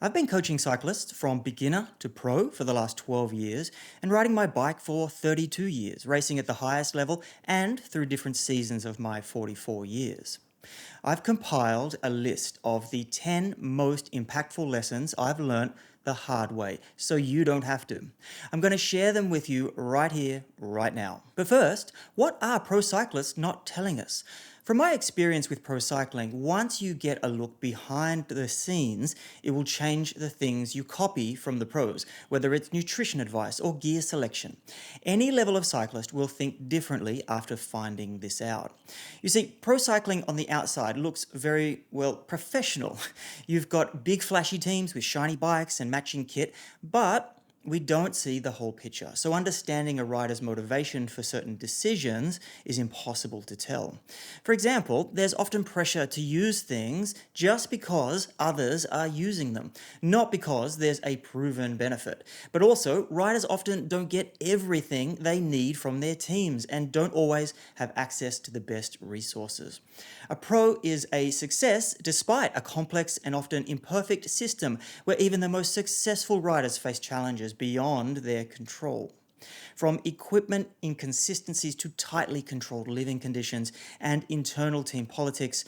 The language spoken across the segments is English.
I've been coaching cyclists from beginner to pro for the last 12 years and riding my bike for 32 years, racing at the highest level and through different seasons of my 44 years. I've compiled a list of the 10 most impactful lessons I've learnt the hard way, so you don't have to. I'm going to share them with you right here, right now. But first, what are pro cyclists not telling us? From my experience with pro cycling, once you get a look behind the scenes, it will change the things you copy from the pros, whether it's nutrition advice or gear selection. Any level of cyclist will think differently after finding this out. You see, pro cycling on the outside looks very, well, professional. You've got big flashy teams with shiny bikes and matching kit, but we don't see the whole picture. So understanding a rider's motivation for certain decisions is impossible to tell. For example, there's often pressure to use things just because others are using them, not because there's a proven benefit. But also, riders often don't get everything they need from their teams and don't always have access to the best resources. A pro is a success despite a complex and often imperfect system where even the most successful riders face challenges beyond their control. From equipment inconsistencies to tightly controlled living conditions and internal team politics.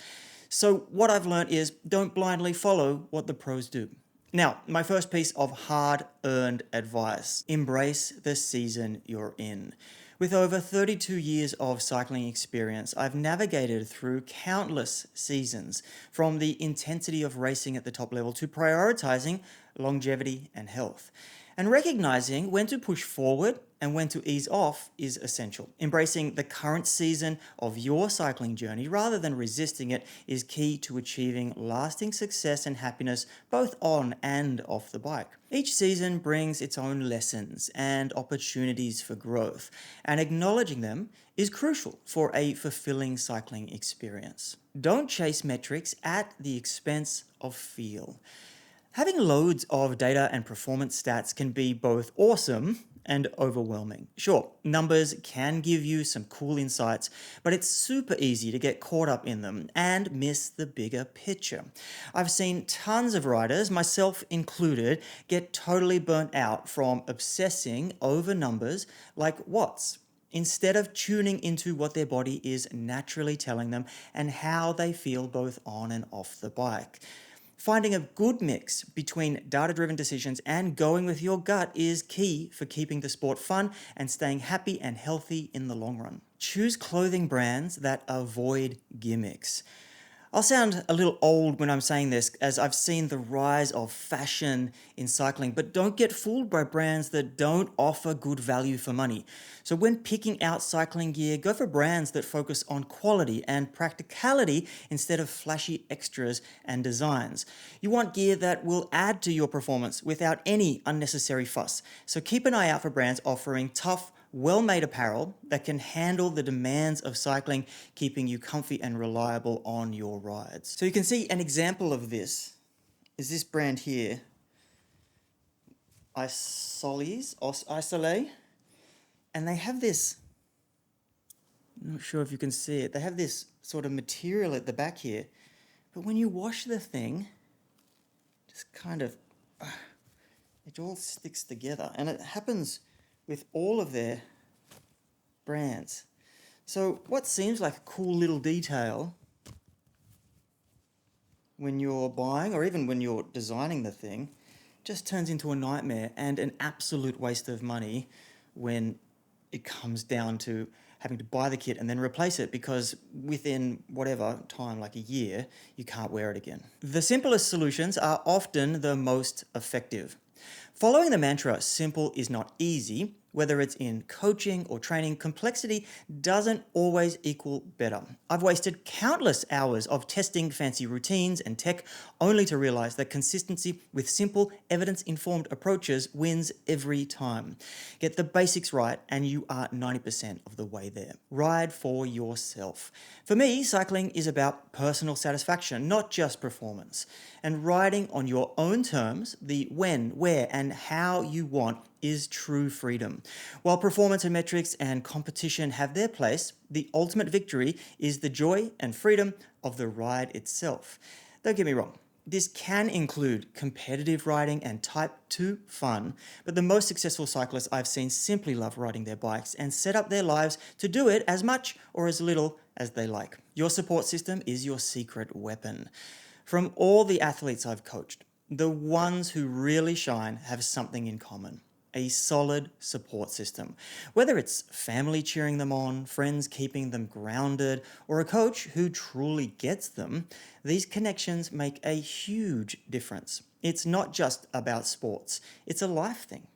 So what I've learned is don't blindly follow what the pros do. Now, my first piece of hard-earned advice: embrace the season you're in. With over 32 years of cycling experience, I've navigated through countless seasons, from the intensity of racing at the top level to prioritizing longevity and health. And recognizing when to push forward and when to ease off is essential. Embracing the current season of your cycling journey rather than resisting it is key to achieving lasting success and happiness both on and off the bike. Each season brings its own lessons and opportunities for growth, and acknowledging them is crucial for a fulfilling cycling experience. Don't chase metrics at the expense of feel. Having loads of data and performance stats can be both awesome and overwhelming. Sure, numbers can give you some cool insights, but it's super easy to get caught up in them and miss the bigger picture. I've seen tons of riders, myself included, get totally burnt out from obsessing over numbers like watts, instead of tuning into what their body is naturally telling them and how they feel both on and off the bike. Finding a good mix between data-driven decisions and going with your gut is key for keeping the sport fun and staying happy and healthy in the long run. Choose clothing brands that avoid gimmicks. I'll sound a little old when I'm saying this, as I've seen the rise of fashion in cycling, but don't get fooled by brands that don't offer good value for money. So when picking out cycling gear, go for brands that focus on quality and practicality instead of flashy extras and designs. You want gear that will add to your performance without any unnecessary fuss. So keep an eye out for brands offering tough, well-made apparel that can handle the demands of cycling, keeping you comfy and reliable on your rides. So you can see an example of this is this brand here, Isoles, and they have this, I'm not sure if you can see it, they have this sort of material at the back here, but when you wash the thing, just kind of, it all sticks together, and it happens with all of their brands. So what seems like a cool little detail when you're buying or even when you're designing the thing just turns into a nightmare and an absolute waste of money when it comes down to having to buy the kit and then replace it because within whatever time, like a year, you can't wear it again. The simplest solutions are often the most effective. Following the mantra, simple is not easy, whether it's in coaching or training, complexity doesn't always equal better. I've wasted countless hours of testing fancy routines and tech only to realize that consistency with simple, evidence-informed approaches wins every time. Get the basics right and you are 90% of the way there. Ride for yourself. For me, cycling is about personal satisfaction, not just performance. And riding on your own terms, the when, where, and how you want is true freedom. While performance and metrics and competition have their place, the ultimate victory is the joy and freedom of the ride itself. Don't get me wrong, This can include competitive riding and type 2 fun, but the most successful cyclists I've seen simply love riding their bikes and set up their lives to do it as much or as little as they like. Your support system is your secret weapon. From all the athletes I've coached, the ones who really shine have something in common: a solid support system. Whether it's family cheering them on, friends keeping them grounded, or a coach who truly gets them, these connections make a huge difference. It's not just about sports, it's a life thing.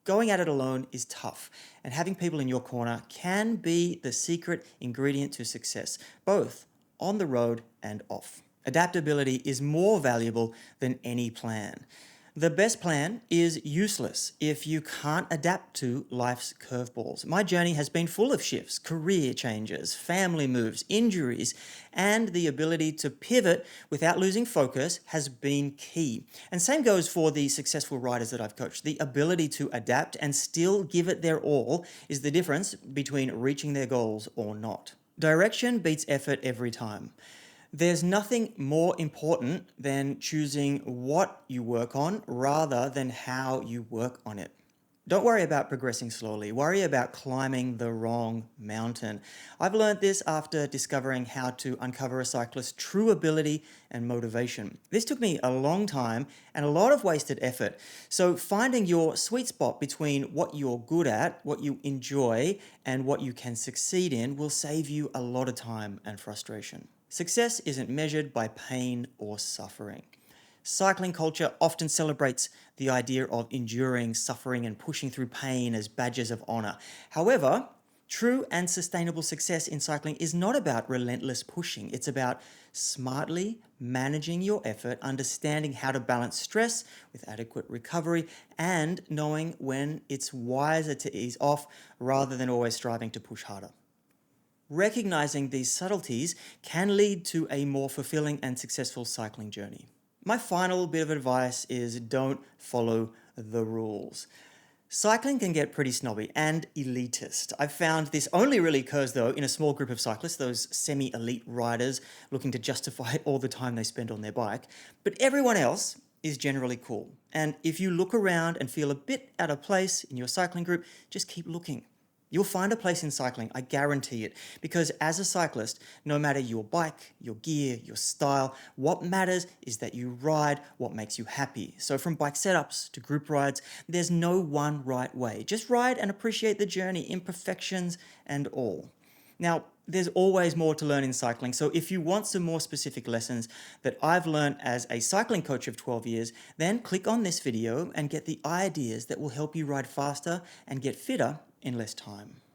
Going at it alone is tough, and having people in your corner can be the secret ingredient to success, both on the road and off. Adaptability is more valuable than any plan. The best plan is useless if you can't adapt to life's curveballs. My journey has been full of shifts, career changes, family moves, injuries, and the ability to pivot without losing focus has been key. And same goes for the successful riders that I've coached. The ability to adapt and still give it their all is the difference between reaching their goals or not. Direction beats effort every time. There's nothing more important than choosing what you work on rather than how you work on it. Don't worry about progressing slowly. Worry about climbing the wrong mountain. I've learned this after discovering how to uncover a cyclist's true ability and motivation. This took me a long time and a lot of wasted effort. So finding your sweet spot between what you're good at, what you enjoy, and what you can succeed in will save you a lot of time and frustration. Success isn't measured by pain or suffering. Cycling culture often celebrates the idea of enduring suffering and pushing through pain as badges of honor. However, true and sustainable success in cycling is not about relentless pushing. It's about smartly managing your effort, understanding how to balance stress with adequate recovery, and knowing when it's wiser to ease off rather than always striving to push harder. Recognizing these subtleties can lead to a more fulfilling and successful cycling journey. My final bit of advice is don't follow the rules. Cycling can get pretty snobby and elitist. I've found this only really occurs though in a small group of cyclists, those semi-elite riders looking to justify all the time they spend on their bike. But everyone else is generally cool. And if you look around and feel a bit out of place in your cycling group, just keep looking. You'll find a place in cycling, I guarantee it, because as a cyclist, no matter your bike, your gear, your style, what matters is that you ride what makes you happy. So from bike setups to group rides, there's no one right way. Just ride and appreciate the journey, imperfections and all. Now, there's always more to learn in cycling, so if you want some more specific lessons that I've learned as a cycling coach of 12 years, then click on this video and get the ideas that will help you ride faster and get fitter in less time.